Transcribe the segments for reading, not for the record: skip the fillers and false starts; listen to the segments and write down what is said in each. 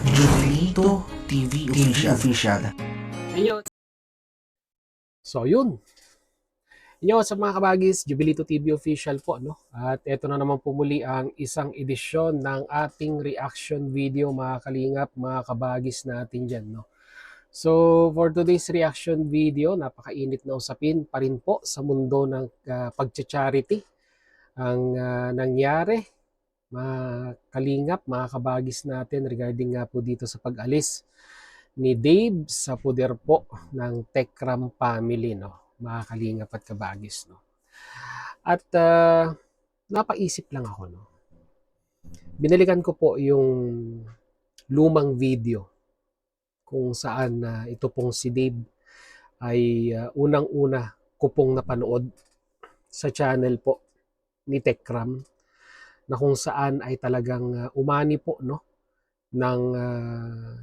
Jubilito TV Official. Inyo. So yun. Inyo sa mga kabagis, Jubilito TV Official po, no? At eto na naman po muli ang isang edisyon ng ating reaction video, mga kalingap, mga kabagis natin dyan, no? So for today's reaction video, napakainit na usapin pa rin po sa mundo ng pagcha-charity ang nangyari, mga kalingap, mga kabagis natin regarding nga po dito sa pag-alis ni Dave sa puder po ng Tekram family, no? Mga kalingap at kabagis, no? At napaisip lang ako, no? Binalikan ko po yung lumang video kung saan ito pong si Dave ay unang-una ko pong napanood sa channel po ni Tekram, na kung saan ay talagang umani po, no, ng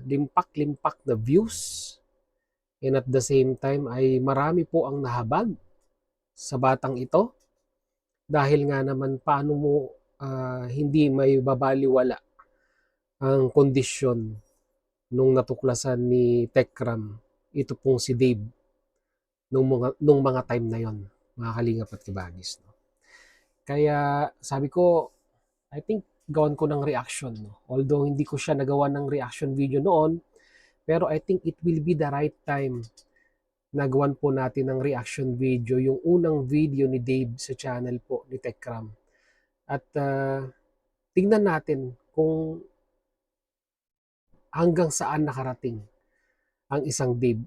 limpak-limpak na views, and at the same time ay marami po ang nahabag sa batang ito dahil nga naman paano mo hindi may babaliwala ang kondisyon nung natuklasan ni Tekram ito pong si Dave nung mga time na yon, mga kalingap at kabagis, no? Kaya sabi ko, I think gawan ko ng reaction, no? Although hindi ko siya nagawa ng reaction video noon, pero I think it will be the right time nagawan po natin ng reaction video, yung unang video ni Dave sa channel po ni Tekram. At tingnan natin kung hanggang saan nakarating ang isang Dave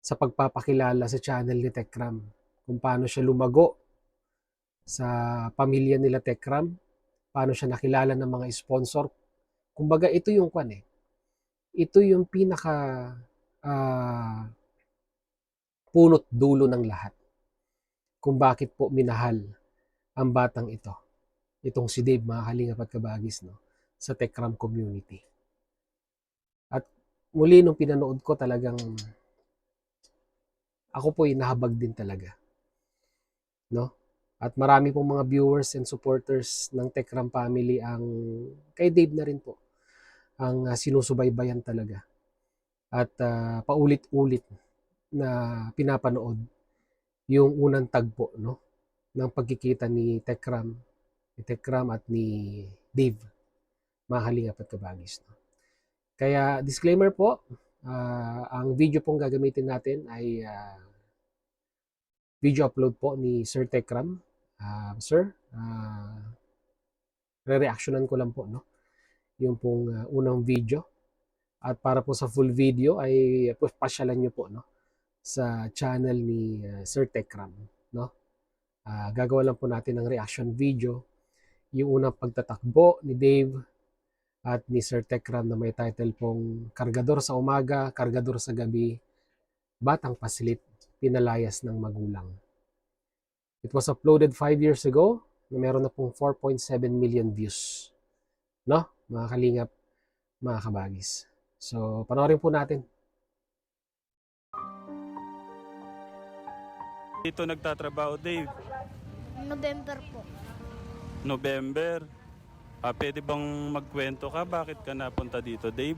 sa pagpapakilala sa channel ni Tekram. Kung paano siya lumago sa pamilya nila Tekram, paano siya nakilala ng mga sponsor. Kumbaga ito yung ito yung pinaka punot dulo ng lahat kung bakit po minahal ang batang ito, itong si Dave, mga kalingap at kabagis, no, sa Tekram community. At muli nung pinanood ko, talagang ako po ay nahabag din talaga, no? At marami pong mga viewers and supporters ng Tekram family ang kay Dave na rin po ang sinusubaybayan talaga at paulit-ulit na pinapanood yung unang tagpo, no, ng pagkikita ni Tekram at ni Dave, mga kalingap at kabagis, no? Kaya disclaimer po, ang video pong gagamitin natin ay video upload po ni Sir Tekram. Sir, re-reactionan ko lang po, no, yung pong unang video. At para po sa full video ay pasyalan nyo po, no, sa channel ni Sir Tekram, no? Gagawa lang po natin ng reaction video, yung unang pagtatakbo ni Dave at ni Sir Tekram na may title pong Kargador sa Umaga, Kargador sa Gabi, Batang Paslit, Pinalayas ng Magulang. It was uploaded 5 years ago na meron na pong 4.7 million views, no, mga kalingap, mga kabagis. So panoorin po natin. Dito nagtatrabaho, Dave? November po. November. Pwede bang magkwento ka? Bakit ka napunta dito, Dave?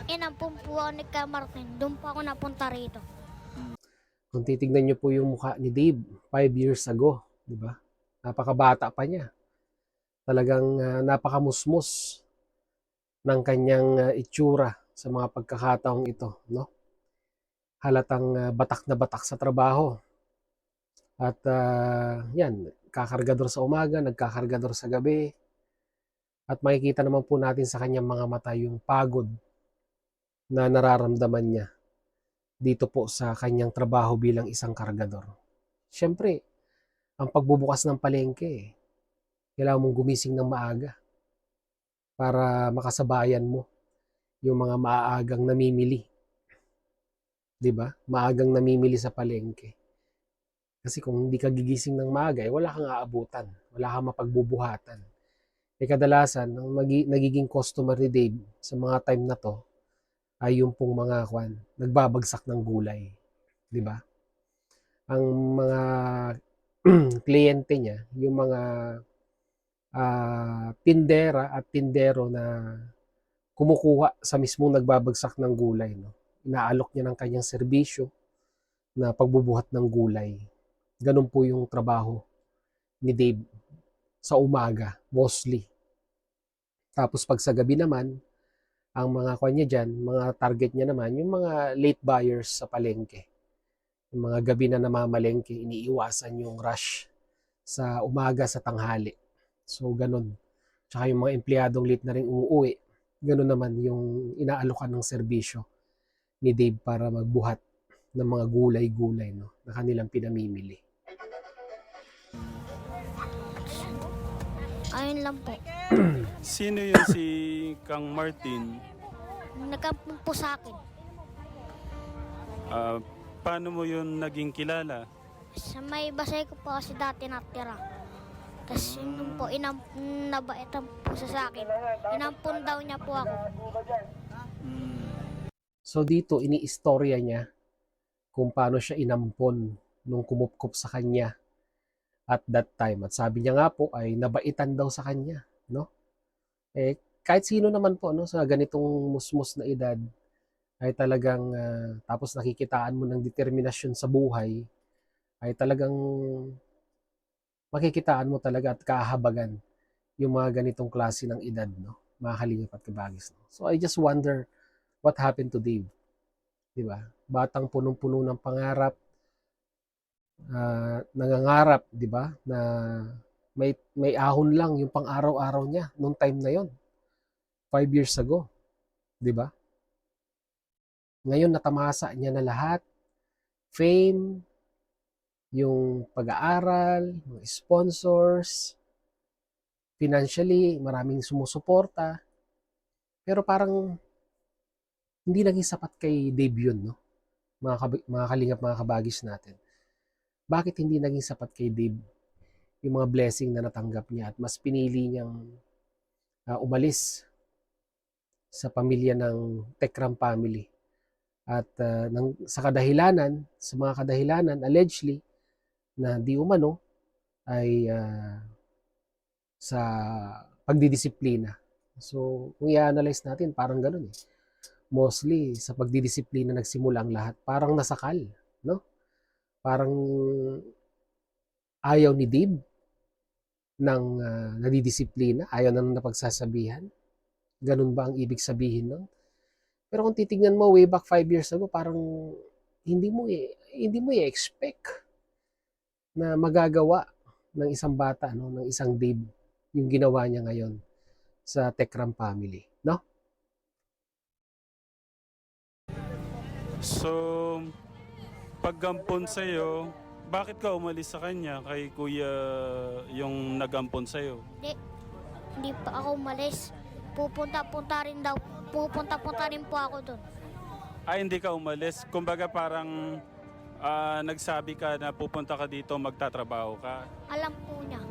Inampun po ako ni Martin. Doon po ako napunta rito. Kung titignan niyo po yung mukha ni Dave 5 years ago, di ba? Napakabata pa niya. Talagang napakamusmus ng kanyang itsura sa mga pagkakataong ito, no? Halatang batak na batak sa trabaho. At yan, kakargador sa umaga, nagkakargador sa gabi. At makikita naman po natin sa kanyang mga mata yung pagod na nararamdaman niya dito po sa kanyang trabaho bilang isang kargador. Siyempre, ang pagbubukas ng palengke, kailangan mong gumising ng maaga para makasabayan mo yung mga maagang namimili. 'Di ba? Maagang namimili sa palengke. Kasi kung hindi ka gigising ng maaga, wala kang aabutan, wala kang mapagbubuhatan. Kadalasan, ang nagiging customer ni Dave sa mga time na to ay yung pong mga nagbabagsak ng gulay. 'Di ba? Ang mga kliyente niya, yung mga tindera at tindero na kumukuha sa mismong nagbabagsak ng gulay, no? Inaalok niya ng kanyang serbisyo na pagbubuhat ng gulay. Ganun po yung trabaho ni Dave sa umaga, mostly. Tapos pag sa gabi naman, ang mga kanya dyan, mga target niya naman, yung mga late buyers sa palengke. Yung mga gabi na namamalengke, iniiwasan yung rush sa umaga, sa tanghali. So, ganun. Tsaka yung mga empleyadong late na rin umuwi, ganun naman yung inaalokan ng serbisyo ni Dave para magbuhat ng mga gulay-gulay, no, na kanilang pinamimili. Ayun lang po. Sino yun si Kang Martin? Nagkampun po sa akin. Ah, paano mo yun naging kilala? Sa may basay ko po kasi dati natira. Tapos yun po, nabaitan po siya sa akin. Inampun daw niya po ako. So dito, iniistorya niya kung paano siya inampon nung kumupkup sa kanya at that time. At sabi niya nga po ay nabaitan daw sa kanya, no? Kahit sino naman po, no, sa ganitong musmus na edad ay talagang tapos nakikitaan mo ng determinasyon sa buhay, ay talagang makikitaan mo talaga at kahabagan yung mga ganitong klase ng edad, no? Mga kalingap at kabagis, no? So I just wonder what happened to Dave. Di ba? Batang punong-puno ng pangarap, nangangarap, di ba? Na may ahon lang yung pang-araw-araw niya nung time na yon, 5 years ago, di ba? Ngayon natamasa niya na lahat, fame, yung pag-aaral, yung sponsors, financially, maraming sumusuporta. Pero parang hindi naging sapat kay Dave yun, no? Mga kalingap, mga kabagis natin. Bakit hindi naging sapat kay Dave yung mga blessing na natanggap niya at mas pinili niyang umalis sa pamilya ng Tekram family? At sa mga kadahilanan, allegedly, na di umano ay sa pagdidisiplina. So, kung i-analyze natin, parang ganun eh. Mostly, sa pagdidisiplina nagsimula ang lahat. Parang nasakal, no? Parang ayaw ni Dave ng nadidisiplina, ayaw na napagsasabihan. Ganun ba ang ibig sabihin nun? Pero kung titignan mo way back 5 years ago, parang hindi mo i-expect na magagawa ng isang bata, no, ng isang Dave, yung ginawa niya ngayon sa Tekram family, no? So, paggampon sa'yo, bakit ka umalis sa kanya kay kuya yung nagampon sa'yo? Hindi pa ako umalis. Pupunta rin po ako doon. Ay, hindi ka umalis. Kumbaga parang nagsabi ka na pupunta ka dito, magtatrabaho ka. Alam po niya.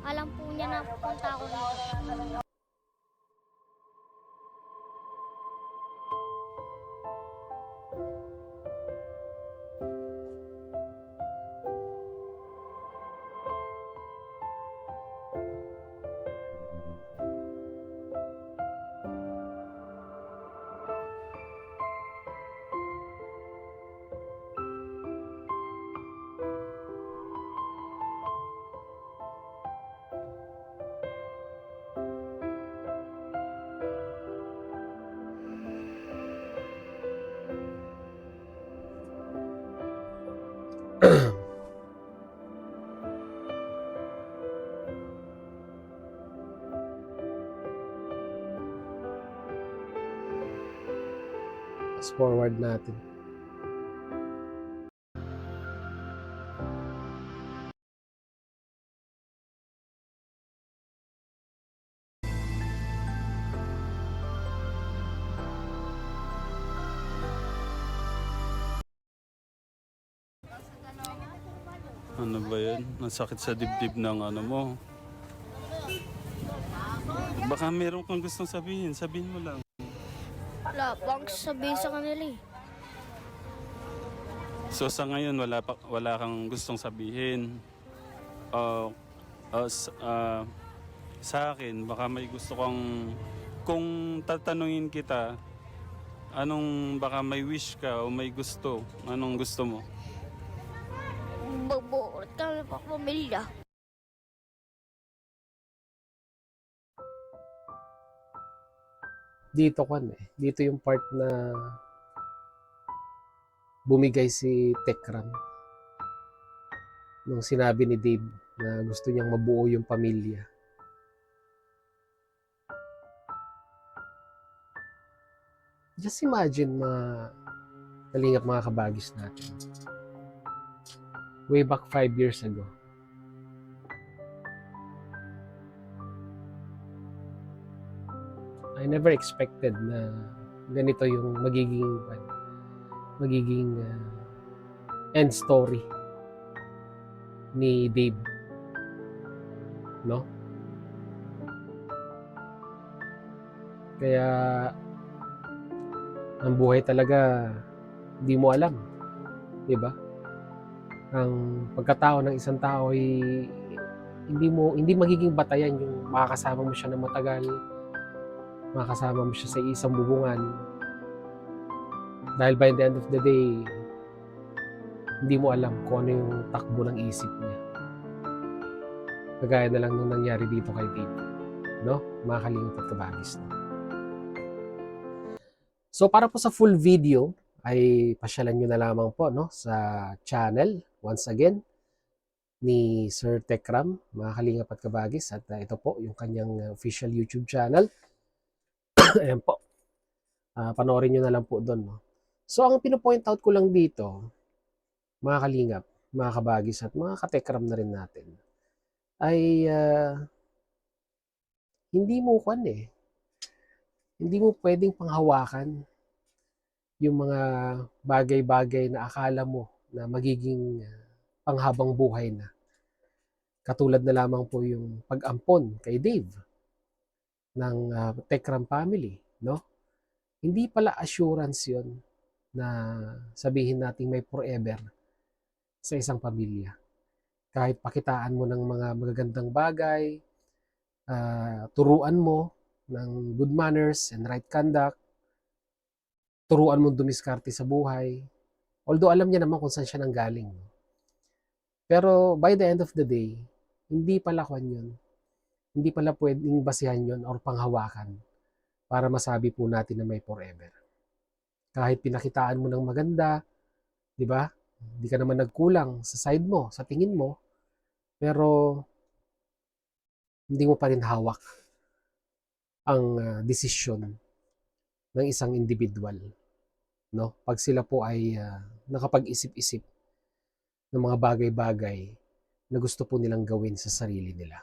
Alam po niya na pupunta ako dito. Fast forward natin. Ano ba yan? Nasakit sa dibdib ng ano mo. Baka meron kang gustong sabihin. Sabihin mo lang. Wala pang sabihin sa kanila eh. So sa ngayon wala kang gustong sabihin. Sa akin, baka may gusto kang, kung tatanungin kita, anong baka may wish ka o may gusto, anong gusto mo? Magbuo ulit kami pamilya. Dito yung part na bumigay si Tekram nung sinabi ni Dave na gusto niyang mabuo yung pamilya. Just imagine kalingap mga kabagis natin. Way back 5 years ago. I never expected na ganito yung magiging end story ni Dave, no? Kaya ang buhay talaga hindi mo alam, 'di ba? Ang pagkatao ng isang tao ay hindi magiging batayan yung makakasama mo siya ng matagal, makakasama mo siya sa isang bubungan. Dahil by the end of the day, hindi mo alam kung ano yung takbo ng isip niya. Kagaya na lang nung nangyari dito kay Dave, no? Mga kalingap at kabagis, no? So para po sa full video ay pasyalan nyo na lamang po, no, sa channel once again ni Sir Tekram, mga kalingap at kabagis, at ito po yung kanyang official YouTube channel. Ayan po. Panoorin nyo na lang po doon, no. So ang pinopoint out ko lang dito, mga kalingap, mga kabagis at mga katekram na rin natin, ay hindi mo pwedeng panghawakan yung mga bagay-bagay na akala mo na magiging panghabang buhay na. Katulad na lamang po yung pag-ampon kay Dave ng Tekram family, no? Hindi pala assurance yun na sabihin natin may forever sa isang pamilya. Kahit pakitaan mo ng mga magagandang bagay, turuan mo ng good manners and right conduct, turuan mo dumiskarte sa buhay, although alam niya naman kung saan siya nanggaling. Pero by the end of the day, hindi pala kwan yun. Hindi pala pwedeng basihan yun or panghawakan para masabi po natin na may forever. Kahit pinakitaan mo ng maganda, di ba? Hindi ka naman nagkulang sa side mo, sa tingin mo, pero hindi mo pa rin hawak ang desisyon ng isang individual, no? Pag sila po ay nakapag-isip-isip ng mga bagay-bagay na gusto po nilang gawin sa sarili nila.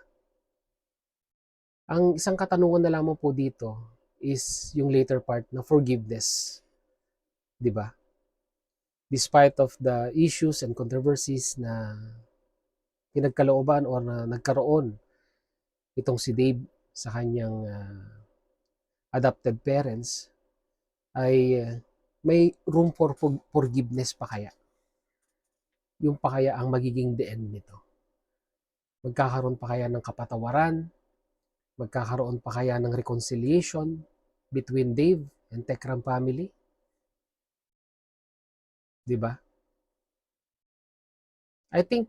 Ang isang katanungan na lamang po dito is yung later part na forgiveness, di ba? Despite of the issues and controversies na pinagkalooban o na nagkaroon itong si Dave sa kanyang adopted parents, ay may room for forgiveness pa kaya? Yung pa kaya ang magiging the end nito? Magkakaroon pa kaya ng kapatawaran? Magkakaroon pa kaya ng reconciliation between Dave and Tekram family? Di ba? I think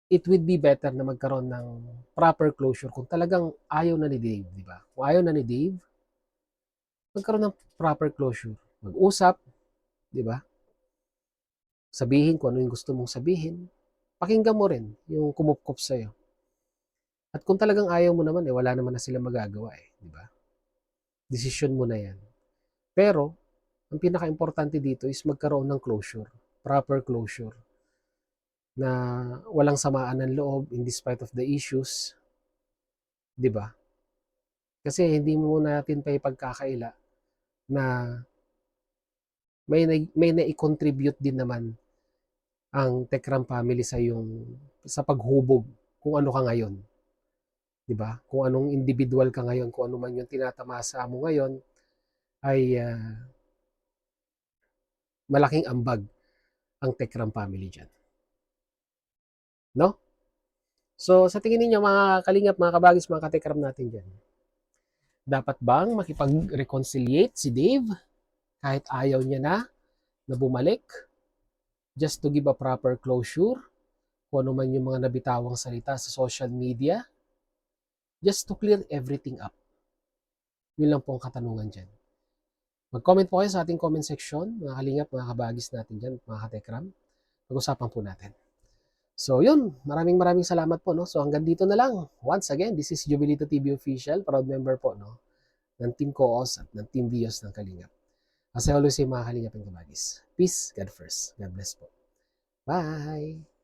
it would be better na magkaroon ng proper closure kung talagang ayaw na ni Dave, di ba? Kung ayaw na ni Dave, magkaroon ng proper closure. Mag-usap, di ba? Sabihin kung ano yung gusto mong sabihin. Pakinggan mo rin yung kumupkop sa'yo. At kung talagang ayaw mo naman, wala naman na sila magagawa, di ba? Decision mo na yan. Pero, ang pinaka-importante dito is magkaroon ng closure, proper closure, na walang samaan ng loob in despite of the issues, di ba? Kasi hindi mo natin pa ipagkakaila na may na-contribute din naman ang Tekram family sa paghubog kung ano ka ngayon. 'Di ba? Kung anong individual ka ngayon, kung ano man yung tinatamasa mo ngayon, ay malaking ambag ang Tekram family diyan. No? So, sa tingin ninyo mga kalingap, mga kabagis, mga katekram natin dyan, dapat bang makipag-reconciliate si Dave kahit ayaw niya na bumalik just to give a proper closure kung ano man yung mga nabitawang salita sa social media just to clear everything up? Yun lang po ang katanungan dyan. Mag-comment po kayo sa ating comment section, mga kalingap, mga kabagis natin dyan, mga katekram. Pag-usapan po natin. So yun, maraming salamat po. No? So hanggang dito na lang. Once again, this is Jubilito TV Official, proud member po no, ng Team Coos at ng Team Vios ng Kalingap. As I always say mga Kalingap and Kabagis, peace, God first. God bless po. Bye!